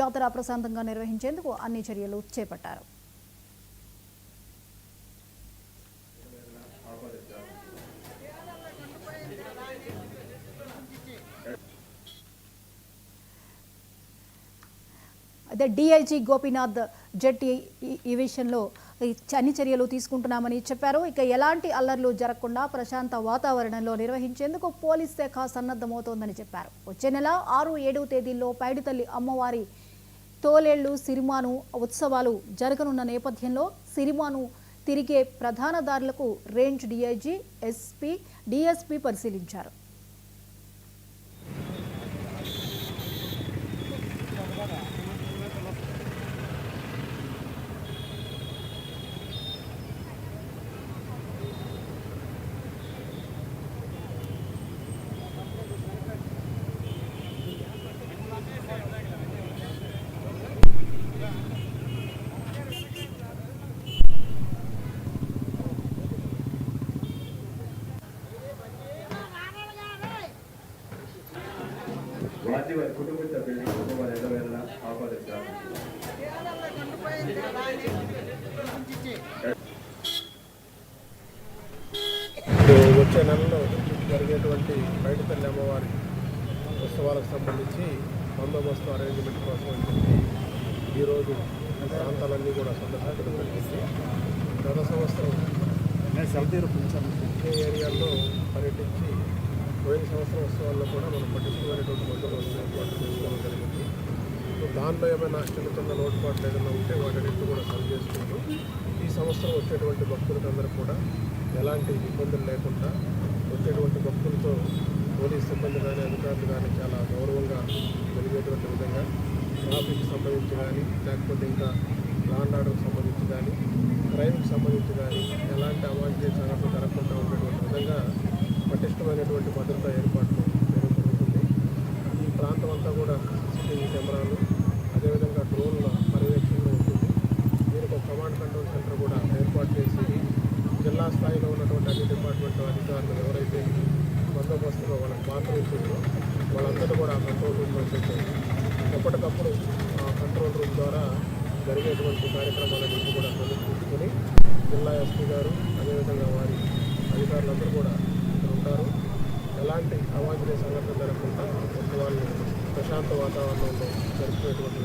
జాతర ప్రశాంతంగా నిర్వహించేందుకు అన్ని చర్యలు చేపట్టారు. అదే డీఐజీ గోపీనాథ్ జెట్టి ఈ విషయంలో అన్ని చర్యలు తీసుకుంటున్నామని చెప్పారు. ఇక ఎలాంటి అల్లర్లు జరగకుండా ప్రశాంత వాతావరణంలో నిర్వహించేందుకు పోలీస్ శాఖ సన్నద్ధమవుతోందని చెప్పారు. వచ్చే నెల 6, 7 తేదీల్లో పైడితల్లి అమ్మవారి తోలేళ్లు సిరిమాను ఉత్సవాలు జరగనున్న నేపథ్యంలో సిరిమాను తిరిగే ప్రధాన దారులకు రేంజ్ డీఐజీ, ఎస్పీ, డీఎస్పీ పరిశీలించారు. వారి కుటుంబ సభ్యుల్ని వారు ఎల్లవేళలా ఆహ్వానిస్తారు. వచ్చే నెలలో జరిగేటువంటి పైడితల్లి అమ్మవారి ఉత్సవాలకు సంబంధించి బందోబస్తు అరేంజ్మెంట్ కోసం అని చెప్పి ఈరోజు ప్రాంతాలన్నీ కూడా సందర్శించడం జరిగింది. గత సంవత్సరం ఏ ఏరియాల్లో పర్యటించి పోయిన సంవత్సరం ఉత్సవాల్లో కూడా మనం పట్టించుకునేటువంటి బందోబస్తు ఏర్పాటు చేసుకోవడం జరిగింది. దానిలో ఏమైనా చిన్న చిన్న లోటుపాట్లు ఏదైనా ఉంటే వాటిని కూడా సరి చేసుకుంటూ ఈ సంవత్సరం వచ్చేటువంటి భక్తులకందరూ కూడా ఎలాంటి ఇబ్బందులు లేకుండా వచ్చేటువంటి భక్తులతో పోలీస్ సిబ్బంది కానీ అధికారులు కానీ చాలా గౌరవంగా కలిగేటువంటి విధంగా ట్రాఫిక్ సంబంధించి కానీ లేకపోతే ఇంకా లాండ్ ఆర్డర్కి సంబంధించి కానీ క్రైమ్కి సంబంధించి కానీ ఎలాంటి అవాంఛనీయ సంఘటనలు జరగకుండా ఉండేటువంటి విధంగా పటిష్టమైనటువంటి భద్రతా ఏర్పాట్లు జరుగుతుంది. ఈ ప్రాంతం అంతా కూడా సీసీటీవీ కెమెరాలు అదేవిధంగా డ్రోన్ల పర్యవేక్షణలో ఉంటుంది. దీనికి ఒక కమాండ్ కంట్రోల్ సెంటర్ కూడా ఏర్పాటు చేసి జిల్లా స్థాయిలో ఉన్నటువంటి అన్ని డిపార్ట్మెంట్ అధికారులు ఎవరైతే బందోబస్తులో వాళ్ళకి పాత్ర ఇచ్చిందో వాళ్ళందరూ కూడా ఆ కంట్రోల్ రూమ్లో పెట్టారు. ఎప్పటికప్పుడు ఆ కంట్రోల్ రూమ్ ద్వారా జరిగేటువంటి కార్యక్రమాలన్నింటినీ కూడా సమీక్షించుకొని జిల్లా ఎస్పీ గారు అదేవిధంగా వారి అధికారులందరూ కూడా ఉంటారు. ఎలాంటి అవాంఛనీయ సంఘటనలు జరగకుండా వాళ్ళు ప్రశాంత వాతావరణంలో జరుపుకునేటువంటి